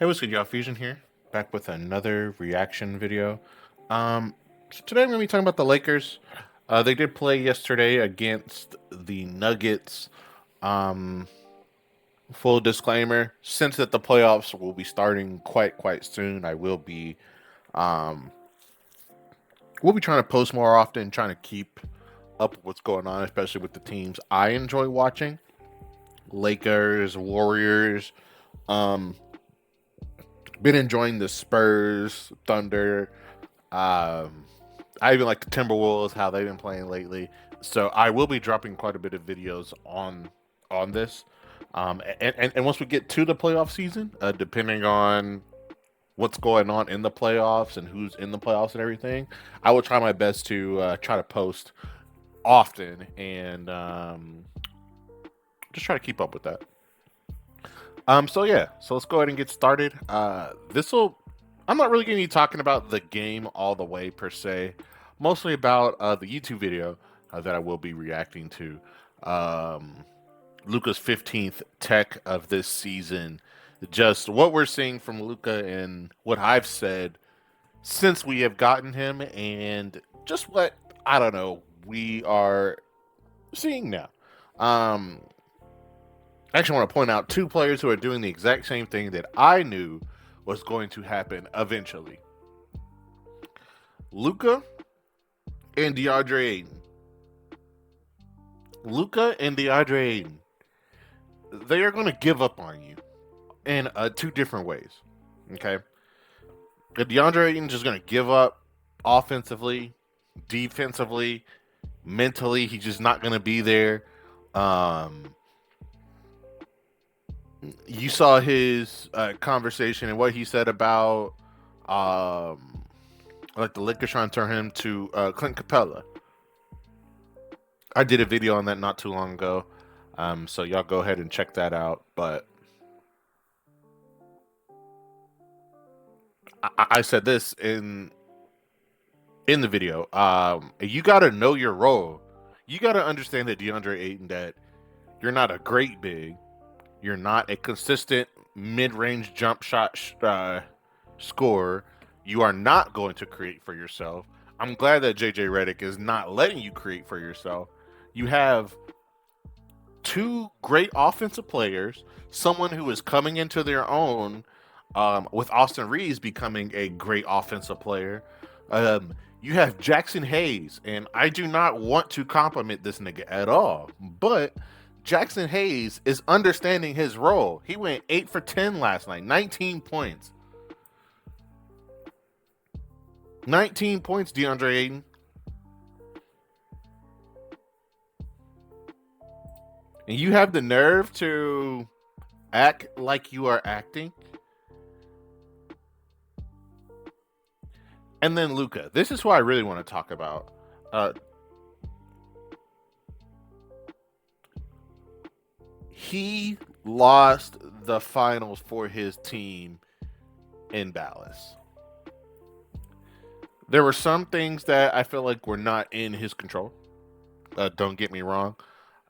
Hey, what's good, y'all? Fusion here, back with another reaction video. So today I'm going to be talking about the Lakers. They did play yesterday against the Nuggets. Um, Full disclaimer: since that the playoffs will be starting quite soon, um, we'll be trying to post more often, trying to keep up with what's going on, especially with the teams I enjoy watching: Lakers, Warriors. Um, been enjoying the Spurs, Thunder. Um, I even like the Timberwolves, how they've been playing lately. So I will be dropping quite a bit of videos on this. And once we get to the playoff season, depending on what's going on in the playoffs and who's in the playoffs and everything, I will try my best to try to post often and just try to keep up with that. So yeah, so let's go ahead and get started. I'm not really going to be talking about the game all the way per se, mostly about the YouTube video that I will be reacting to. Um, Luka's 15th tech of this season. Just what we're seeing from Luka and what I've said since we have gotten him, and just what, I don't know, we are seeing now. Um, I actually want to point out two players who are doing the exact same thing that I knew was going to happen eventually. Luka and DeAndre Ayton. Luka and DeAndre Ayton. They are going to give up on you in two different ways. Okay? If DeAndre Ayton just going to give up offensively, defensively, mentally. He's just not going to be there. Um, you saw his conversation and what he said about like the Lakers trying to turn him to Clint Capella. I did a video on that not too long ago, so y'all go ahead and check that out. But I said this in the video. You got to know your role. You got to understand that DeAndre Ayton, that you're not a great big, you're not a consistent mid-range jump shot scorer. You are not going to create for yourself. I'm glad that JJ Redick is not letting you create for yourself. You have two great offensive players, someone who is coming into their own, with Austin Reeves becoming a great offensive player. You have Jackson Hayes, and I do not want to compliment this nigga at all, but Jackson Hayes is understanding his role. He went 8 for 10 last night, 19 points. 19 points, DeAndre Ayton. And you have the nerve to act like you are acting. And then Luka. This is who I really want to talk about. He lost the finals for his team in Dallas. There were some things that I feel like were not in his control. Don't get me wrong.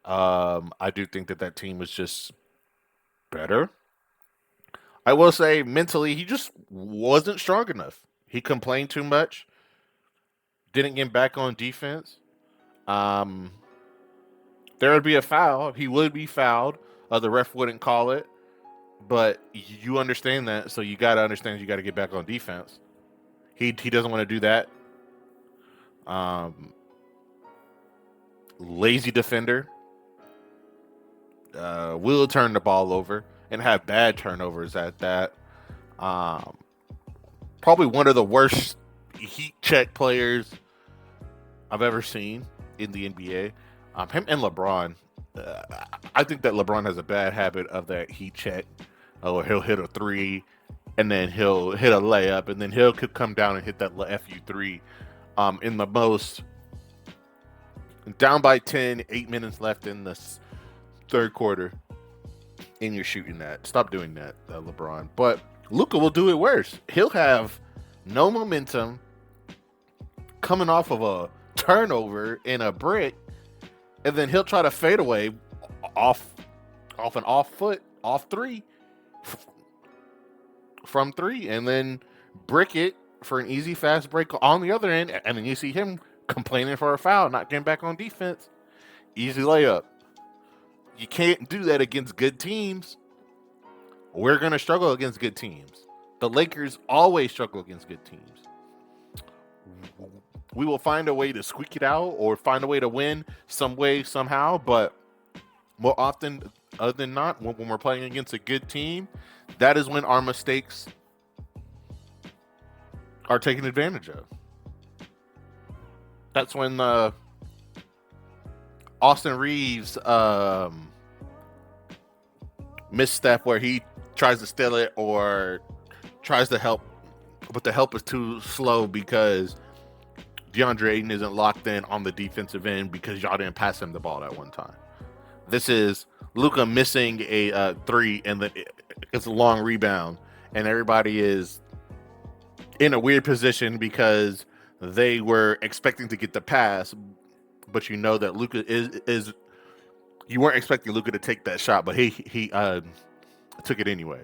I do think that that team was just better. I will say mentally, he just wasn't strong enough. He complained too much. Didn't get back on defense. Um, there would be a foul. He would be fouled. The ref wouldn't call it. But you understand that, so you got to understand you got to get back on defense. He doesn't want to do that. Lazy defender. Will turn the ball over and have bad turnovers at that. Um, Probably one of the worst heat check players I've ever seen in the NBA. Him and LeBron. I think that LeBron has a bad habit of that heat check. Oh, he'll hit a three, and then he'll hit a layup, and then he'll could come down and hit that fu three. In the most down by 10, 8 minutes left in the third quarter, and you're shooting that. Stop doing that, LeBron. But Luka will do it worse. He'll have no momentum coming off of a turnover in a brick, and then he'll try to fade away off an off foot, off three, from three and then brick it for an easy fast break on the other end, and then you see him complaining for a foul, not getting back on defense. Easy layup. You can't do that against good teams. We're going to struggle against good teams. The Lakers always struggle against good teams. We will find a way to squeak it out or find a way to win some way, somehow. But more often other than not, when we're playing against a good team, that is when our mistakes are taken advantage of. That's when Austin Reeves misstep where he tries to steal it or tries to help, but the help is too slow because DeAndre Ayton isn't locked in on the defensive end because y'all didn't pass him the ball that one time. This is Luka missing a three, and it's a long rebound, and everybody is in a weird position because they were expecting to get the pass, but you know that Luka is you weren't expecting Luka to take that shot, but he took it anyway.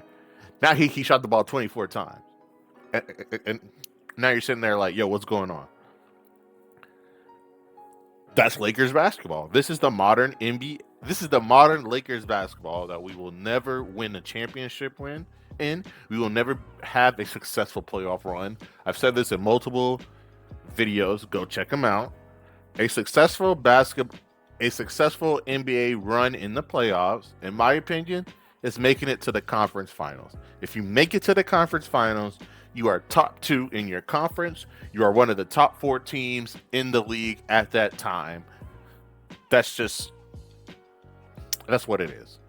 Now he shot the ball 24 times, and now you're sitting there like, yo, what's going on? That's Lakers basketball. This is the modern NBA. This is the modern Lakers basketball that we will never win a championship in. We will never have a successful playoff run. I've said this in multiple videos. Go check them out. A successful NBA run in the playoffs, in my opinion, is making it to the conference finals. If you make it to the conference finals, you are top 2 in your conference. You are one of the top 4 teams in the league at that time. That's what it is.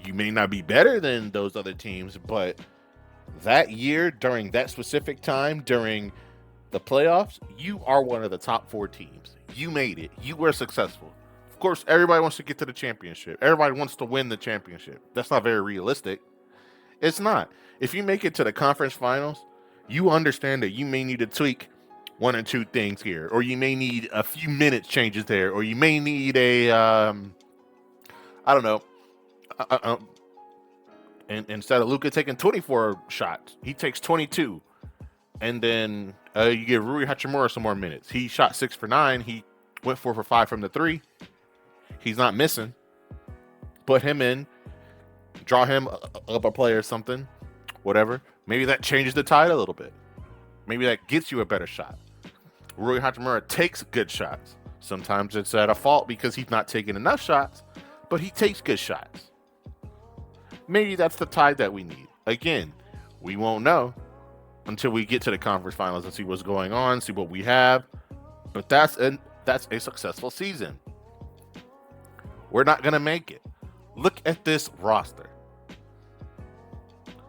You may not be better than those other teams, but that year, during that specific time, during the playoffs, you are one of the top 4 teams. You made it. You were successful. Of course, everybody wants to get to the championship. Everybody wants to win the championship. That's not very realistic. It's not. If you make it to the conference finals, you understand that you may need to tweak 1 or 2 things here, or you may need a few minutes changes there, or you may need a, I don't know, and instead of Luka taking 24 shots, he takes 22. And then you give Rui Hachimura some more minutes. He shot 6 for 9. He went 4 for 5 from the 3. He's not missing. Put him in. Draw him up a play or something. Whatever. Maybe that changes the tide a little bit. Maybe that gets you a better shot. Rui Hachimura takes good shots. Sometimes it's at a fault because he's not taking enough shots, but he takes good shots. Maybe that's the tide that we need. Again, we won't know until we get to the conference finals and see what's going on, see what we have. But that's a successful season. We're not going to make it. Look at this roster.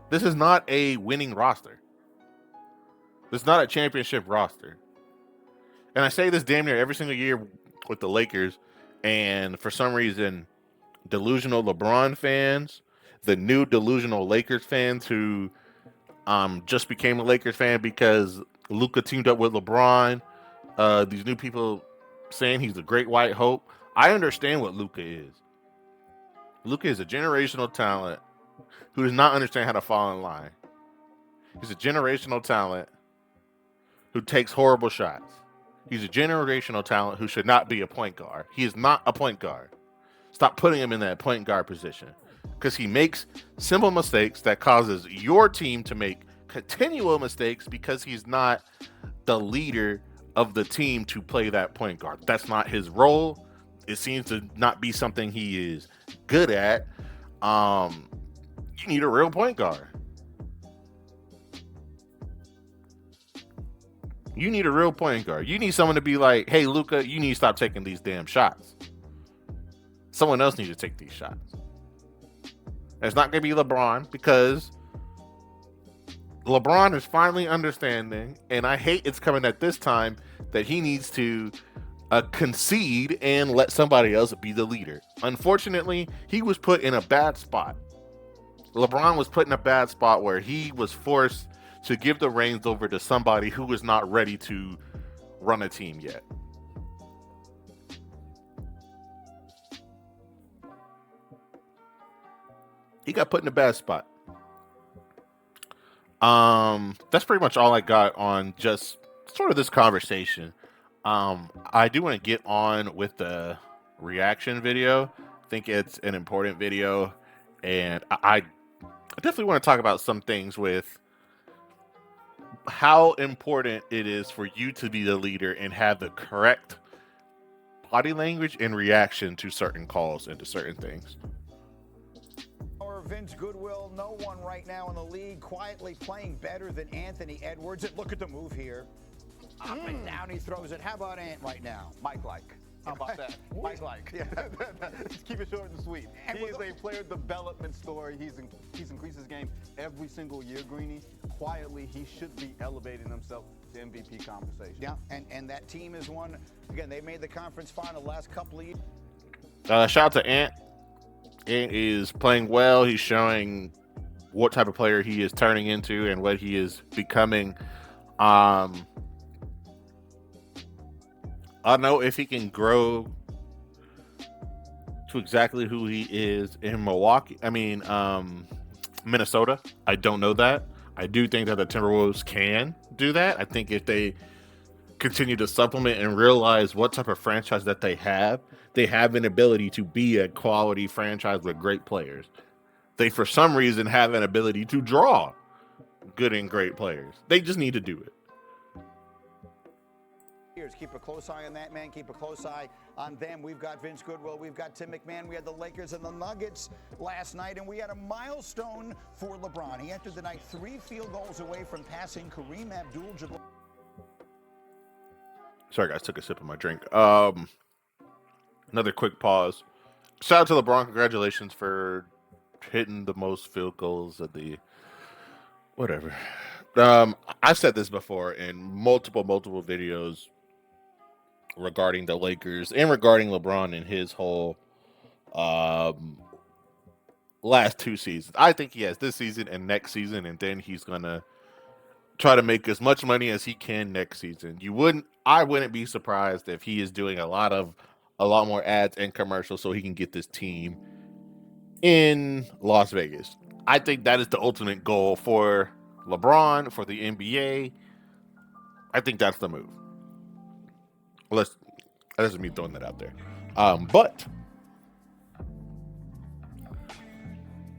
This is not a winning roster. This is not a championship roster. And I say this damn near every single year with the Lakers, and for some reason, delusional LeBron fans, the new delusional Lakers fans who just became a Lakers fan because Luka teamed up with LeBron, these new people saying he's the great white hope. I understand what Luka is. Luka is a generational talent who does not understand how to fall in line. He's a generational talent who takes horrible shots. He's a generational talent who should not be a point guard. He is not a point guard. Stop putting him in that point guard position because he makes simple mistakes that causes your team to make continual mistakes because he's not the leader of the team to play that point guard. That's not his role. It seems to not be something he is good at. You need a real point guard. You need a real point guard. You need someone to be like, hey, Luka, you need to stop taking these damn shots. Someone else needs to take these shots. And it's not going to be LeBron because LeBron is finally understanding, and I hate it's coming at this time, that he needs to concede and let somebody else be the leader. Unfortunately, he was put in a bad spot. LeBron was put in a bad spot where he was forced to give the reins over to somebody who was not ready to run a team yet. He got put in a bad spot. That's pretty much all I got on just sort of this conversation. I do want to get on with the reaction video. I think it's an important video, and I definitely want to talk about some things with how important it is for you to be the leader and have the correct body language and reaction to certain calls and to certain things. Vince Goodwill, no one right now in the league quietly playing better than Anthony Edwards. And look at the move here. Up and down he throws it. How about Ant right now? Mike-like. How about that? Mike-like. Yeah. Let's keep it short and sweet. And he is a player development story. He's increased his game every single year, Greeny. Quietly, he should be elevating himself to MVP conversation. Yeah, and that team is one. Again, they made the conference final last couple of years. Shout out to Ant. Ant is playing well. He's showing what type of player he is turning into and what he is becoming. I don't know if he can grow to exactly who he is in Minnesota. I don't know that. I do think that the Timberwolves can do that. I think if they continue to supplement and realize what type of franchise that they have an ability to be a quality franchise with great players. They, for some reason, have an ability to draw good and great players. They just need to do it. Keep a close eye on that man. Keep a close eye on them. We've got Vince Goodwill. We've got Tim McMahon. We had the Lakers and the Nuggets last night, and we had a milestone for LeBron. He entered the night 3 field goals away from passing Kareem Abdul-Jabbar. Sorry, guys. Took a sip of my drink. Another quick pause. Shout out to LeBron. Congratulations for hitting the most field goals of the whatever. I've said this before in multiple videos regarding the Lakers and regarding LeBron and his whole last 2 seasons. I think he has this season and next season, and then he's gonna try to make as much money as he can next season. I wouldn't be surprised if he is doing a lot more ads and commercials so he can get this team in Las Vegas. I think that is the ultimate goal for LeBron, for the NBA. I think that's the move. That's just me throwing that out there. But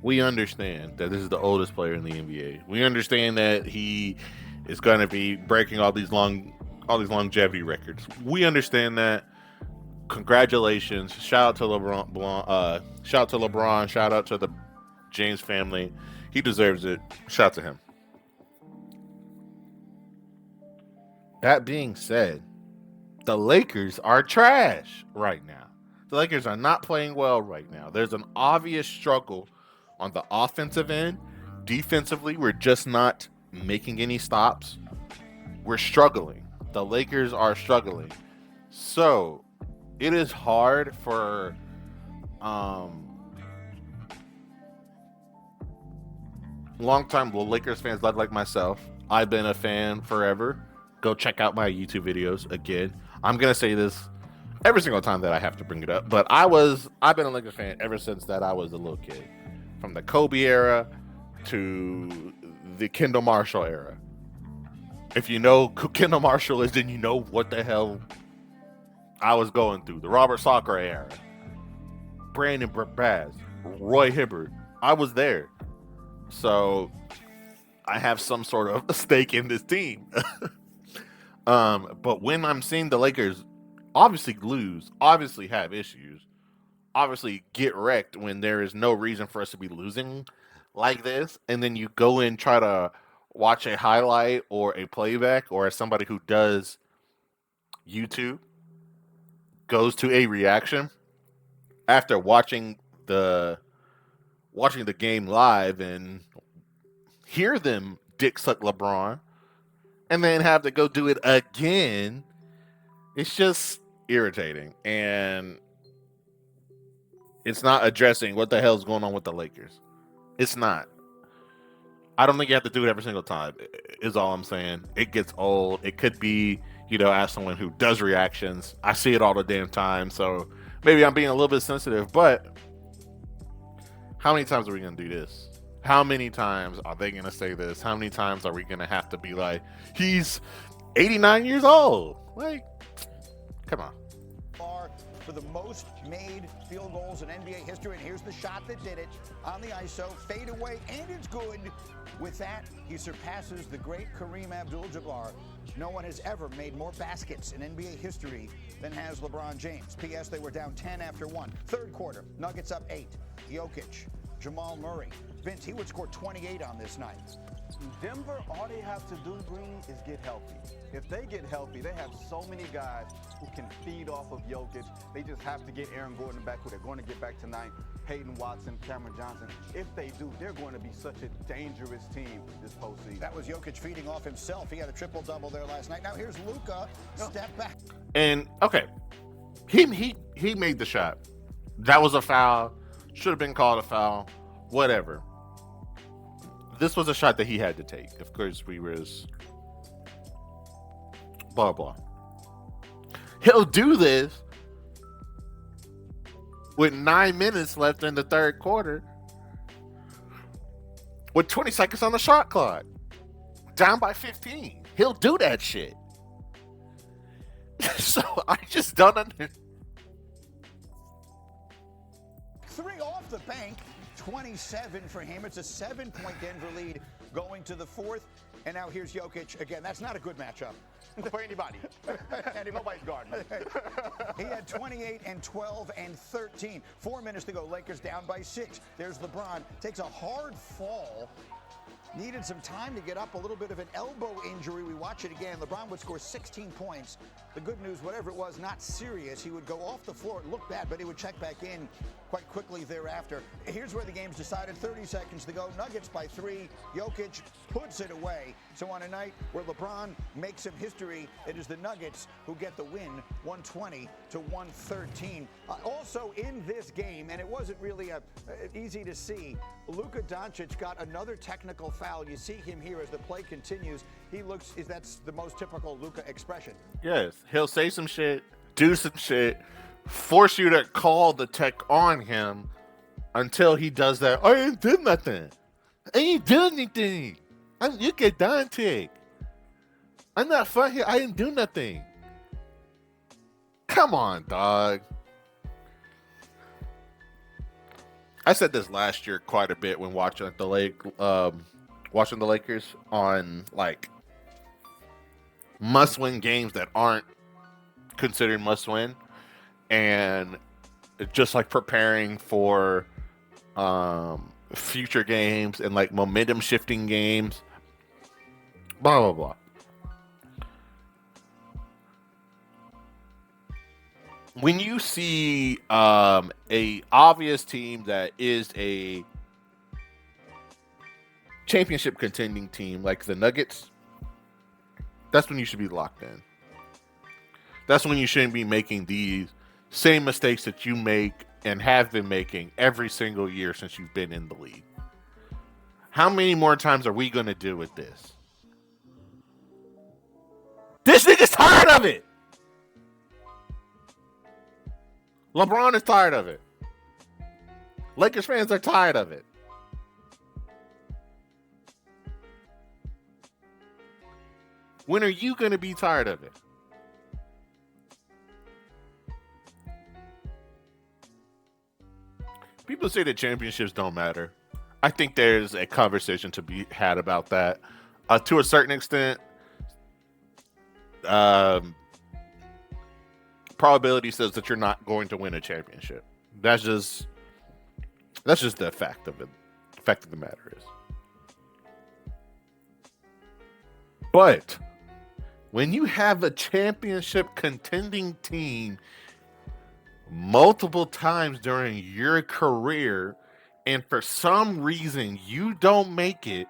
we understand that this is the oldest player in the NBA. We understand that he is going to be breaking all these longevity records. We understand that. Congratulations! Shout out to LeBron. Shout out to LeBron. Shout out to the James family. He deserves it. Shout out to him. That being said, the Lakers are trash right now. The Lakers are not playing well right now. There's an obvious struggle on the offensive end. Defensively, we're just not making any stops. We're struggling. The Lakers are struggling. So it is hard for longtime Lakers fans like myself. I've been a fan forever. Go check out my YouTube videos again. I'm gonna say this every single time that I have to bring it up, but I've been a Lakers fan ever since that I was a little kid. From the Kobe era to the Kendall Marshall era. If you know who Kendall Marshall is, then you know what the hell I was going through. The Robert Sacre era. Brandon Baz. Roy Hibbert. I was there. So I have some sort of a stake in this team. But when I'm seeing the Lakers obviously lose, obviously have issues, obviously get wrecked when there is no reason for us to be losing like this, and then you go and try to watch a highlight or a playback, or as somebody who does YouTube goes to a reaction after watching the game live and hear them dick suck LeBron and then have to go do it again, it's just irritating. And it's not addressing what the hell's going on with the Lakers. It's not. I don't think you have to do it every single time, is all I'm saying. It gets old. It could be, as someone who does reactions, I see it all the damn time. So maybe I'm being a little bit sensitive, but how many times are we going to do this? How many times are they going to say this? How many times are we going to have to be like, he's 89 years old? Like, come on. For the most made field goals in NBA history, and here's the shot that did it on the ISO, fade away, and it's good. With that, he surpasses the great Kareem Abdul-Jabbar. No one has ever made more baskets in NBA history than has LeBron James. P.S. They were down 10 after 1. Third quarter, Nuggets up 8. Jokic, Jamal Murray. Vince, he would score 28 on this night. Denver, all they have to do, Green, is get healthy. If they get healthy, they have so many guys who can feed off of Jokic. They just have to get Aaron Gordon back, who they're going to get back tonight. Hayden Watson, Cameron Johnson. If they do, they're going to be such a dangerous team this postseason. That was Jokic feeding off himself. He had a triple-double there last night. Now here's Luka. Step back. And, okay, he made the shot. That was a foul. Should have been called a foul. Whatever. This was a shot that he had to take. Of course, we was blah, blah. He'll do this with 9 minutes left in the third quarter with 20 seconds on the shot clock. Down by 15. He'll do that shit. So I just don't understand. 3 off the bank. 27 for him. It's a 7-point Denver lead going to the fourth. And now here's Jokic again. That's not a good matchup for anybody. Nobody's guarding. He had 28 and 12 and 13. 4 minutes to go. Lakers down by 6. There's LeBron. Takes a hard fall. Needed some time to get up, a little bit of an elbow injury. We watch it again. LeBron would score 16 points. The good news, whatever it was, not serious. He would go off the floor. It looked bad, but he would check back in quite quickly thereafter. Here's where the game's decided. 30 seconds to go. Nuggets by 3. Jokic puts it away. So on a night where LeBron makes some history, it is the Nuggets who get the win, 120 to 113. Also in this game, and it wasn't really easy to see, Luka Dončić got another technical foul. You see him here as the play continues. He looks, that's the most typical Luka expression. Yes, he'll say some shit, do some shit, force you to call the tech on him until he does that. I ain't did nothing. I ain't doing anything. I'm Luka Dončić. I'm not fun here. I didn't do nothing. Come on, dog. I said this last year quite a bit when watching the Lakers on like must-win games that aren't considered must-win, and just like preparing for future games and like momentum-shifting games. Blah blah blah. When you see a obvious team that is a championship contending team like the Nuggets, that's when you should be locked in. That's when you shouldn't be making these same mistakes that you make and have been making every single year since you've been in the league. How many more times are we going to do with this? This nigga's tired of it. LeBron is tired of it. Lakers fans are tired of it. When are you going to be tired of it? People say that championships don't matter. I think there's a conversation to be had about that. To a certain extent, probability says that you're not going to win a championship. That's just the fact of it. The fact of the matter is. But when you have a championship contending team multiple times during your career, and for some reason you don't make it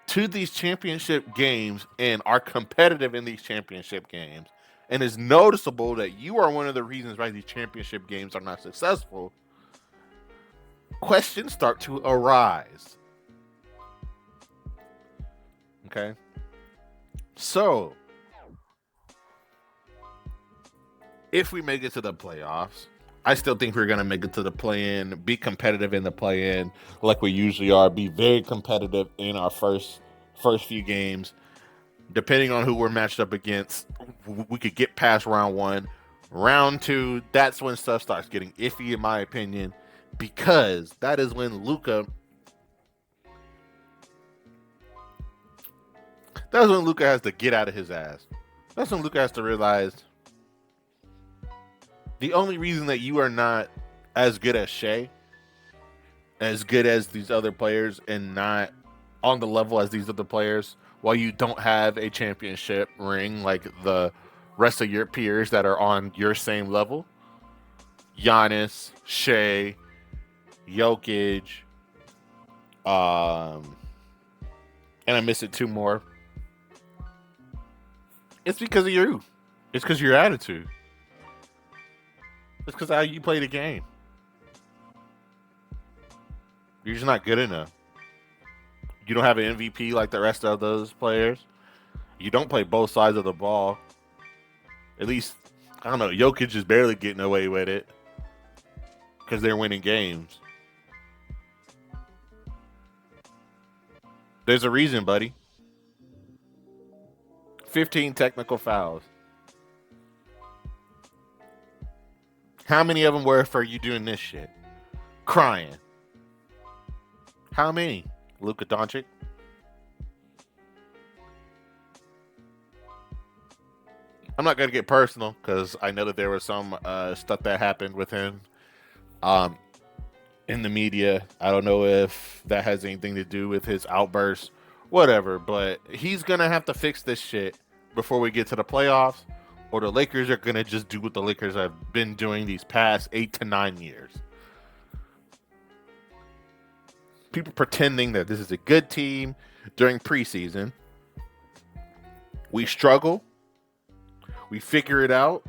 to these championship games and are competitive in these championship games, and it's noticeable that you are one of the reasons why these championship games are not successful, questions start to arise. Okay? So, if we make it to the playoffs, I still think we're gonna make it to the play-in, be competitive in the play-in, like we usually are. Be very competitive in our first few games. Depending on who we're matched up against, we could get past round one. Round two, that's when stuff starts getting iffy, in my opinion, because that is when Luka. That's when Luka has to get out of his ass. That's when Luka has to realize the only reason that you are not as good as Shea, as good as these other players, and not on the level as these other players, while you don't have a championship ring like the rest of your peers that are on your same level, Giannis, Shea, Jokic, and I'm missing two more. It's because of you. It's because of your attitude. It's because of how you play the game. You're just not good enough. You don't have an MVP like the rest of those players. You don't play both sides of the ball. At least, I don't know, Jokic is barely getting away with it because they're winning games. There's a reason, buddy. 15 technical fouls. How many of them were for you doing this shit? Crying. How many? Luka Dončić? I'm not going to get personal because I know that there was some stuff that happened with him in the media. I don't know if that has anything to do with his outbursts, whatever, but he's going to have to fix this shit before we get to the playoffs, or the Lakers are going to just do what the Lakers have been doing these past 8 to 9 years. People pretending that this is a good team during preseason. We struggle. We figure it out.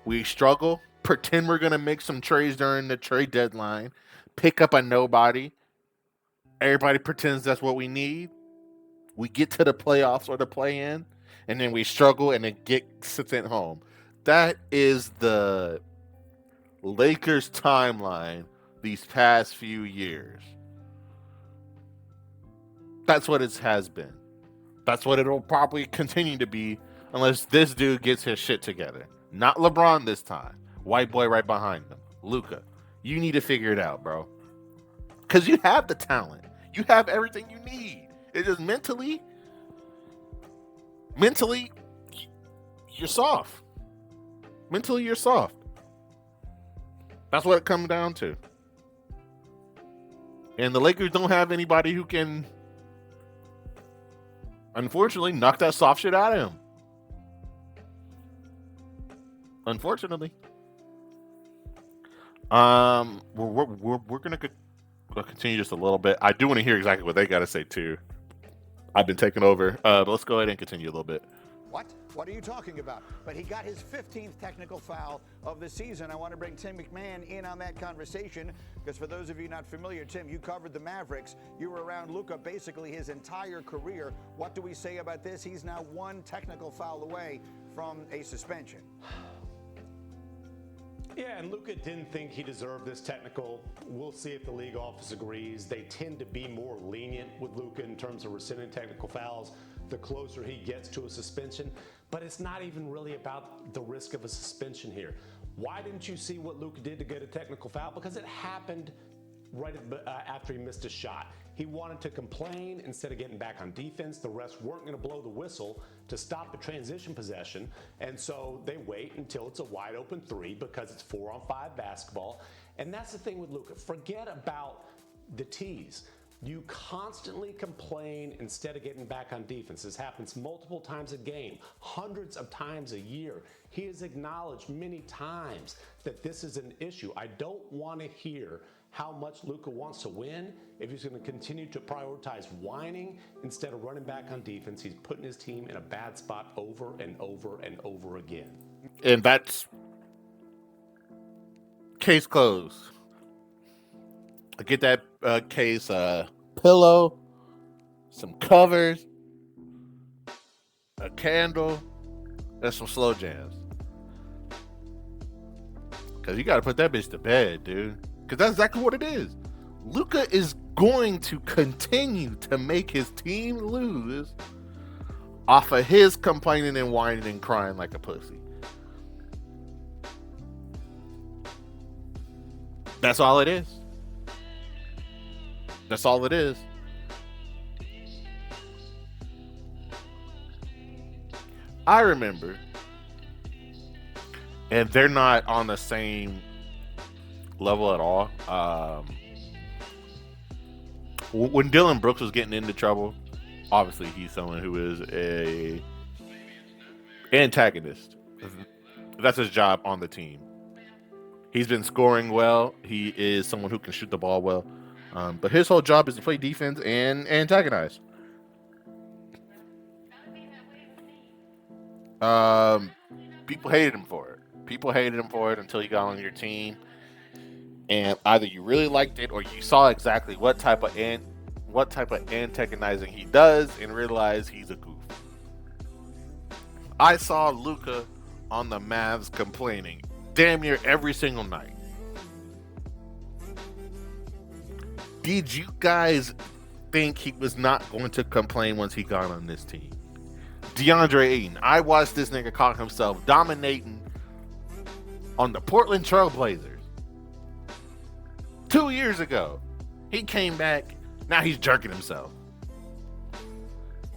We struggle. Pretend we're going to make some trades during the trade deadline. Pick up a nobody. Everybody pretends that's what we need. We get to the playoffs or the play-in, and then we struggle and then get sent home. That is the Lakers timeline these past few years. That's what it has been. That's what it'll probably continue to be unless this dude gets his shit together. Not LeBron this time. White boy right behind him. Luka. You need to figure it out, bro. Because you have the talent. You have everything you need. It's just mentally, you're soft. Mentally, you're soft. That's what it comes down to. And the Lakers don't have anybody who can, unfortunately, knock that soft shit out of him. Unfortunately. We're gonna continue just a little bit. I do want to hear exactly what they got to say too. I've been taking over. But let's go ahead and continue a little bit. What are you talking about? But he got his 15th technical foul of the season. I want to bring Tim McMahon in on that conversation because for those of you not familiar, Tim, you covered the Mavericks. You were around Luka basically his entire career. What do we say about this? He's now one technical foul away from a suspension. Yeah, and Luka didn't think he deserved this technical. We'll see if the league office agrees. They tend to be more lenient with Luka in terms of rescinding technical fouls the closer he gets to a suspension. But it's not even really about the risk of a suspension here. Why didn't you see what Luka did to get a technical foul? Because it happened right after he missed a shot. He wanted to complain instead of getting back on defense. The refs weren't going to blow the whistle to stop a transition possession, and so they wait until it's a wide open three because it's 4-on-5 basketball. And that's the thing with Luka. Forget about the tease. You constantly complain instead of getting back on defense. This happens multiple times a game, hundreds of times a year. He has acknowledged many times that this is an issue. I don't want to hear how much Luka wants to win. If he's going to continue to prioritize whining instead of running back on defense, he's putting his team in a bad spot over and over and over again. And that's case closed. I get that case pillow, some covers, a candle, and some slow jams. Because you got to put that bitch to bed, dude. Because that's exactly what it is. Luka is going to continue to make his team lose off of his complaining and whining and crying like a pussy. That's all it is. That's all it is. I remember, and they're not on the same level at all. When Dylan Brooks was getting into trouble, obviously he's someone who is a antagonist. That's his job on the team. He's been scoring well. He is someone who can shoot the ball well. But his whole job is to play defense and antagonize. People hated him for it. People hated him for it until he got on your team. And either you really liked it or you saw exactly what type of antagonizing he does and realized he's a goof. I saw Luka on the Mavs complaining damn near every single night. Did you guys think he was not going to complain once he got on this team? DeAndre Ayton, I watched this nigga call himself dominating on the Portland Trailblazers 2 years ago. He came back, now he's jerking himself.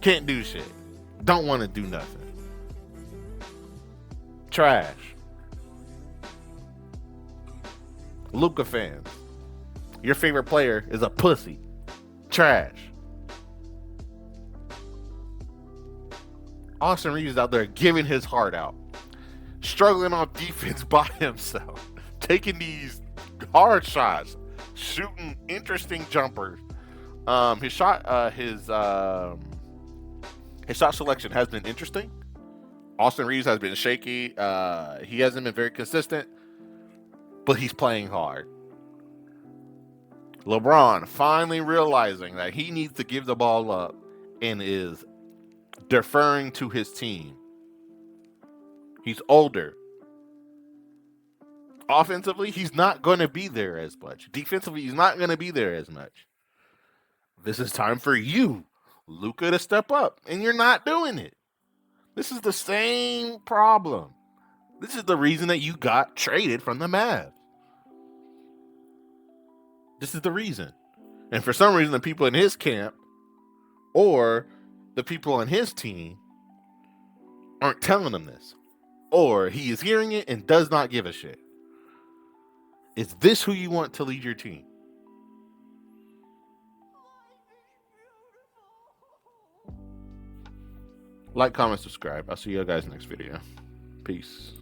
Can't do shit. Don't want to do nothing. Trash. Luka fans, your favorite player is a pussy. Trash. Austin Reeves out there giving his heart out, struggling on defense by himself, taking these hard shots, shooting interesting jumpers. His shot selection has been interesting. Austin Reeves has been shaky. He hasn't been very consistent, but he's playing hard. LeBron finally realizing that he needs to give the ball up and is deferring to his team. He's older. Offensively, he's not going to be there as much. Defensively, he's not going to be there as much. This is time for you, Luka, to step up, and you're not doing it. This is the same problem. This is the reason that you got traded from the Mavs. This is the reason. And for some reason, the people in his camp or the people on his team aren't telling him this. Or he is hearing it and does not give a shit. Is this who you want to lead your team? Like, comment, subscribe. I'll see you guys next video. Peace.